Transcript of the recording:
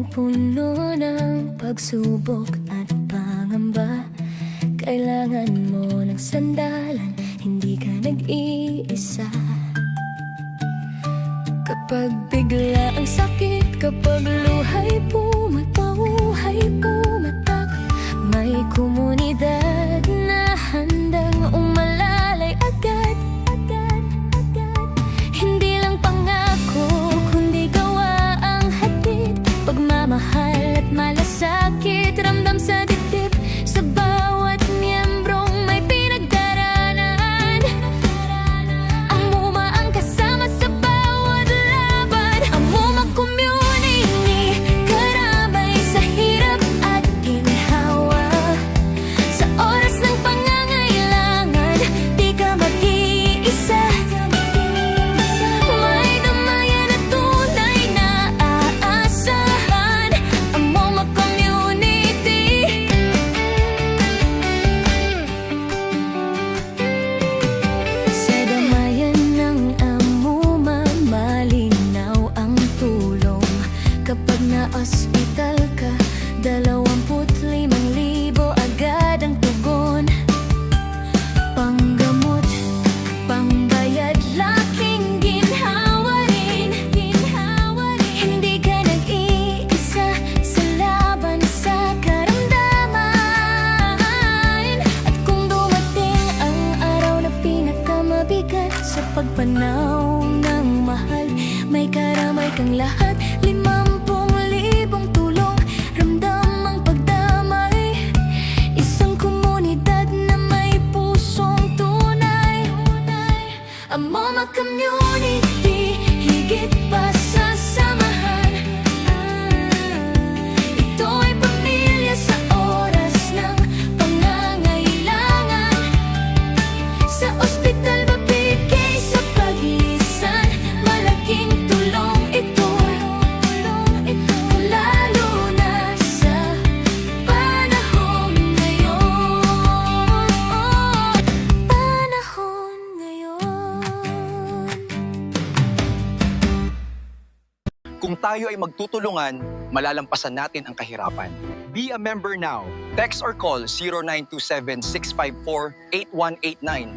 punong-puno ng pagsubok at pangamba. Kailangan mo ng sandalan, hindi ka nag-iisa. Kapag bigla ang sakit, kapag luhay pumatak, may komunidad na handang umalalay agad. Hindi lang pangako, kundi gawa ang hatid. Pagmamahal at malasakit, ramdam sa dibdib. Sa bawat miyembrong may pinagdaraanan. Ang MUMA ang kasama sa bawat laban. Ang MUMA Community, karamay sa hirap at ginhawa. Sa oras ng pangangailangan, di ka mag-iisa. May damayan at tunay na aasahan. Ang MUMA Community. Sa damayan ng MUMA, malinaw ang tulong. Kapag na-ospital ka, 25,000 agad ang tugon. Panggamot, pangbayad, laking ginhawa rin. Hindi ka nag-iisa sa laban sa karamdaman. At kung dumating ang araw na pinakamabigat sa pagpanaw ng mahal, may karamay kang lahat. 50,000 tulong, ramdam ang pagdamay. Isang komunidad na may pusong tunay. Ang MUMA Community, higit pa sa samahan. Ito ay pamilya sa oras ng pangangailangan. Sa ospital babigay, sa paglisan, malaking tulong ito. Lalo na sa panahon ngayon. Panahon ngayon. Kung tayo ay magtutulungan, malalampasan natin ang kahirapan. Be a member now. Text or call 0927-654-8189.